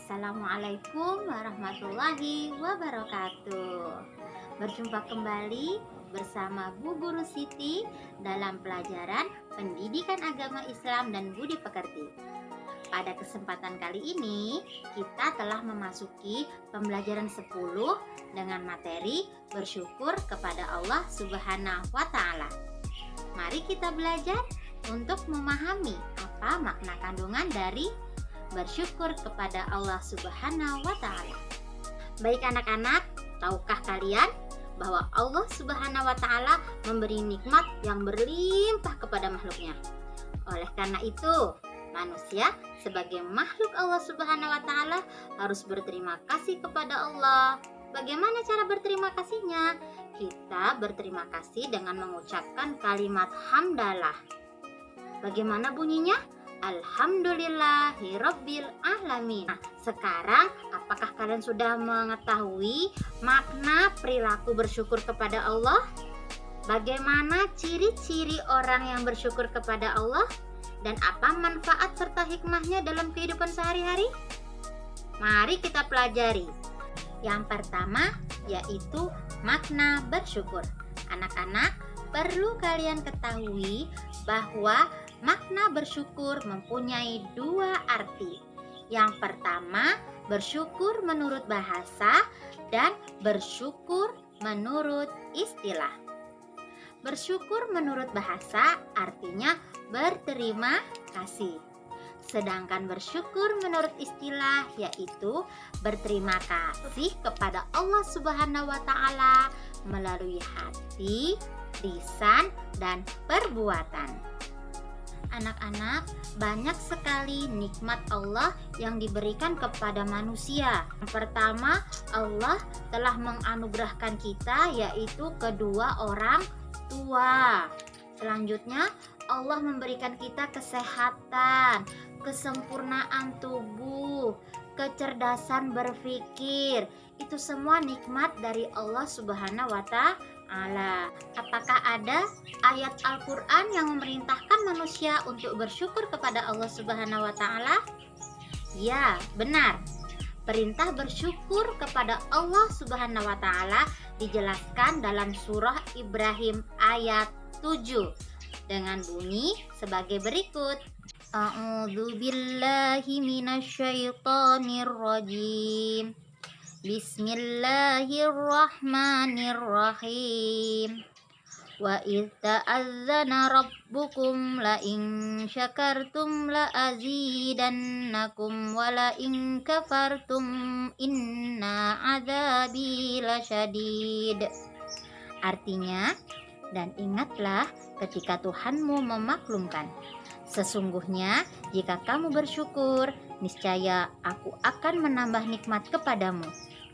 Assalamualaikum warahmatullahi wabarakatuh. Berjumpa kembali bersama Bu Guru Siti dalam pelajaran Pendidikan Agama Islam dan Budi Pekerti. Pada kesempatan kali ini, kita telah memasuki pembelajaran 10 dengan materi bersyukur kepada Allah Subhanahu wa Ta'ala. Mari kita belajar untuk memahami apa makna kandungan dari bersyukur kepada Allah Subhanahu wa Ta'ala. Baik anak-anak, tahukah kalian bahwa Allah Subhanahu wa Ta'ala memberi nikmat yang berlimpah kepada makhluknya? Oleh karena itu, manusia sebagai makhluk Allah Subhanahu wa Ta'ala harus berterima kasih kepada Allah. Bagaimana cara berterima kasihnya? Kita berterima kasih dengan mengucapkan kalimat hamdalah. Bagaimana bunyinya? Alhamdulillahirabbil alamin. Nah, sekarang apakah kalian sudah mengetahui makna perilaku bersyukur kepada Allah? Bagaimana ciri-ciri orang yang bersyukur kepada Allah? Dan apa manfaat serta hikmahnya dalam kehidupan sehari-hari? Mari kita pelajari. Yang pertama yaitu makna bersyukur. Anak-anak, perlu kalian ketahui bahwa makna bersyukur mempunyai dua arti. Yang pertama, bersyukur menurut bahasa dan bersyukur menurut istilah. Bersyukur menurut bahasa artinya berterima kasih. Sedangkan bersyukur menurut istilah yaitu berterima kasih kepada Allah Subhanahu wa Ta'ala melalui hati, lisan, dan perbuatan. Anak-anak, banyak sekali nikmat Allah yang diberikan kepada manusia. Yang pertama, Allah telah menganugerahkan kita yaitu kedua orang tua. Selanjutnya, Allah memberikan kita kesehatan, kesempurnaan tubuh, kecerdasan berpikir. Itu semua nikmat dari Allah Subhanahu wa Ta'ala. Apakah ada ayat Al-Quran yang memerintahkan manusia untuk bersyukur kepada Allah Subhanahu wa Ta'ala? Ya, benar. Perintah bersyukur kepada Allah Subhanahu wa Ta'ala dijelaskan dalam surah Ibrahim ayat 7 dengan bunyi sebagai berikut. A'udzu billahi minasyaitonir rajim. Bismillahirrahmanirrahim. Wa idz ta'azzana rabbukum la in syakartum la azidannakum wa la in kafartum inna adzabi lasyadid. Artinya, dan ingatlah ketika Tuhanmu memaklumkan, sesungguhnya jika kamu bersyukur, niscaya aku akan menambah nikmat kepadamu.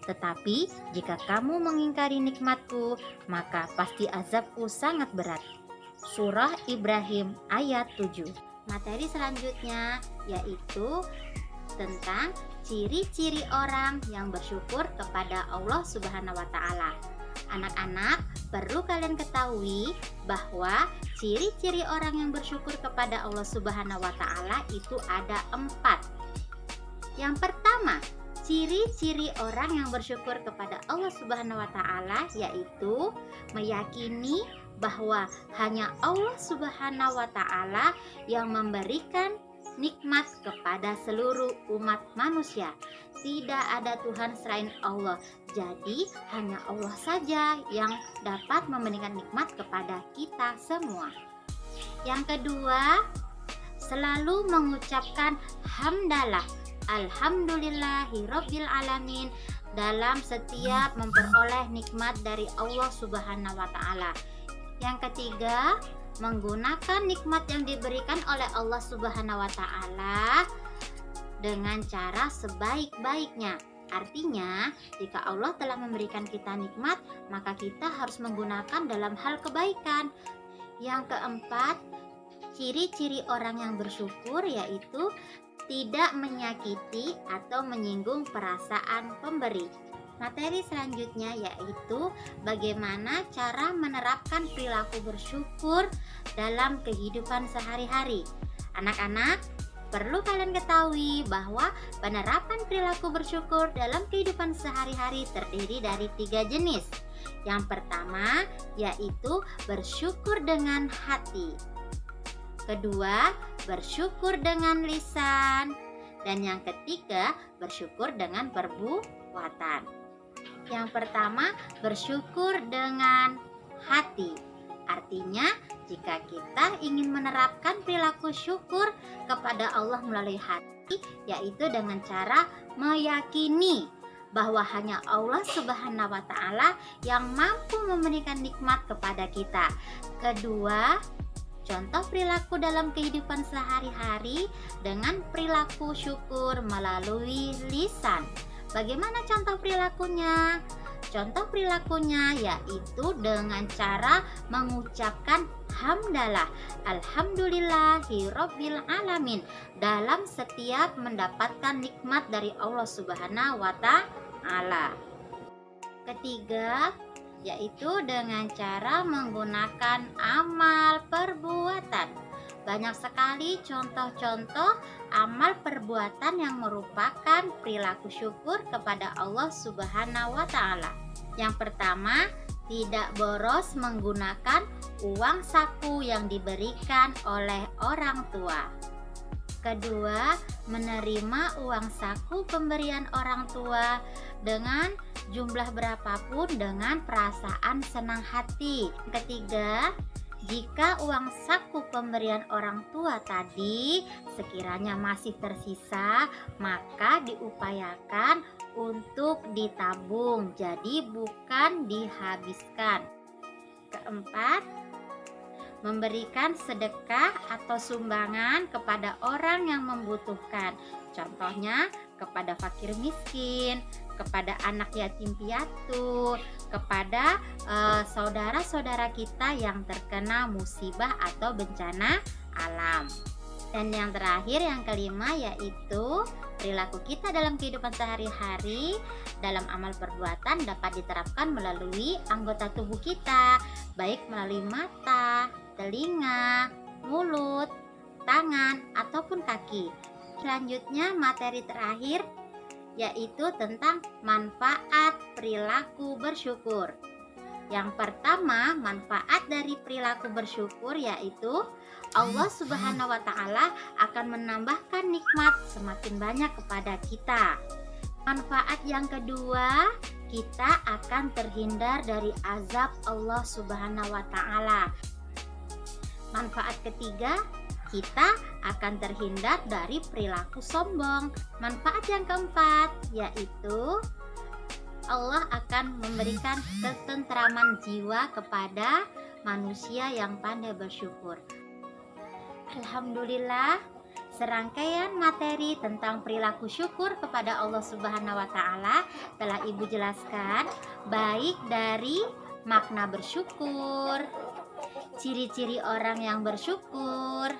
Tetapi jika kamu mengingkari nikmatku, maka pasti azabku sangat berat. Surah Ibrahim ayat 7. Materi selanjutnya yaitu tentang ciri-ciri orang yang bersyukur kepada Allah Subhanahu wa Ta'ala. Anak-anak, perlu kalian ketahui bahwa ciri-ciri orang yang bersyukur kepada Allah Subhanahu wa Ta'ala itu ada 4. Yang pertama, ciri-ciri orang yang bersyukur kepada Allah Subhanahu wa Ta'ala yaitu meyakini bahwa hanya Allah Subhanahu wa Ta'ala yang memberikan nikmat kepada seluruh umat manusia. Tidak ada Tuhan selain Allah. Jadi hanya Allah saja yang dapat memberikan nikmat kepada kita semua. Yang kedua, selalu mengucapkan hamdalah, alhamdulillahirabbil alamin dalam setiap memperoleh nikmat dari Allah Subhanahu wa Ta'ala. Yang ketiga, menggunakan nikmat yang diberikan oleh Allah Subhanahu wa Ta'ala dengan cara sebaik-baiknya. Artinya, jika Allah telah memberikan kita nikmat, maka kita harus menggunakan dalam hal kebaikan. Yang keempat, ciri-ciri orang yang bersyukur yaitu tidak menyakiti atau menyinggung perasaan pemberi. Materi selanjutnya yaitu bagaimana cara menerapkan perilaku bersyukur dalam kehidupan sehari-hari. Anak-anak, Perlu kalian ketahui bahwa penerapan perilaku bersyukur dalam kehidupan sehari-hari terdiri dari 3 jenis. Yang pertama yaitu bersyukur dengan hati. Kedua, bersyukur dengan lisan. Dan yang ketiga, bersyukur dengan perbuatan. Yang pertama, bersyukur dengan hati. Artinya, jika kita ingin menerapkan perilaku syukur kepada Allah melalui hati, yaitu dengan cara meyakini bahwa hanya Allah Subhanahu wa Ta'ala yang mampu memberikan nikmat kepada kita. Kedua, contoh perilaku dalam kehidupan sehari-hari dengan perilaku syukur melalui lisan. Bagaimana contoh perilakunya? Contoh perilakunya yaitu dengan cara mengucapkan hamdalah, alhamdulillahi rabbil alamin dalam setiap mendapatkan nikmat dari Allah Subhanahu wa Ta'ala. Ketiga, yaitu dengan cara menggunakan amal perbuatan. Banyak sekali contoh-contoh amal perbuatan yang merupakan perilaku syukur kepada Allah Subhanahu wa Ta'ala. Yang pertama, tidak boros menggunakan uang saku yang diberikan oleh orang tua. Kedua, menerima uang saku pemberian orang tua dengan jumlah berapapun dengan perasaan senang hati. Ketiga, jika uang saku pemberian orang tua tadi sekiranya masih tersisa, maka diupayakan untuk ditabung, jadi bukan dihabiskan. Keempat, memberikan sedekah atau sumbangan kepada orang yang membutuhkan. Contohnya kepada fakir miskin, kepada anak yatim piatu, kepada saudara-saudara kita yang terkena musibah atau bencana alam. Dan yang terakhir, yang kelima, yaitu perilaku kita dalam kehidupan sehari-hari dalam amal perbuatan dapat diterapkan melalui anggota tubuh kita, baik melalui mata, telinga, mulut, tangan, ataupun kaki. Selanjutnya, materi terakhir yaitu tentang manfaat perilaku bersyukur. Yang pertama, manfaat dari perilaku bersyukur yaitu Allah Subhanahu wa Ta'ala akan menambahkan nikmat semakin banyak kepada kita. Manfaat yang kedua, kita akan terhindar dari azab Allah Subhanahu wa Ta'ala. Manfaat ketiga, kita akan terhindar dari perilaku sombong. Manfaat yang keempat yaitu Allah akan memberikan ketentraman jiwa kepada manusia yang pandai bersyukur. Alhamdulillah, serangkaian materi tentang perilaku syukur kepada Allah Subhanahu wa Ta'ala telah Ibu jelaskan, baik dari makna bersyukur, ciri-ciri orang yang bersyukur,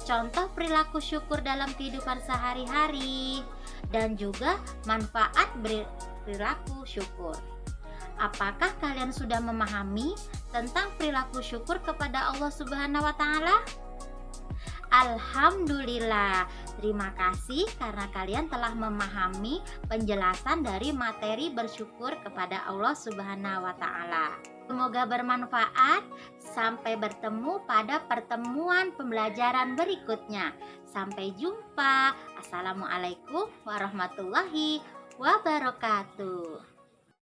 contoh perilaku syukur dalam kehidupan sehari-hari, dan juga manfaat perilaku syukur. Apakah kalian sudah memahami tentang perilaku syukur kepada Allah Subhanahu wa Ta'ala? Alhamdulillah, terima kasih karena kalian telah memahami penjelasan dari materi bersyukur kepada Allah Subhanahu wa Ta'ala. Semoga bermanfaat. Sampai bertemu pada pertemuan pembelajaran berikutnya. Sampai jumpa. Assalamualaikum warahmatullahi wabarakatuh.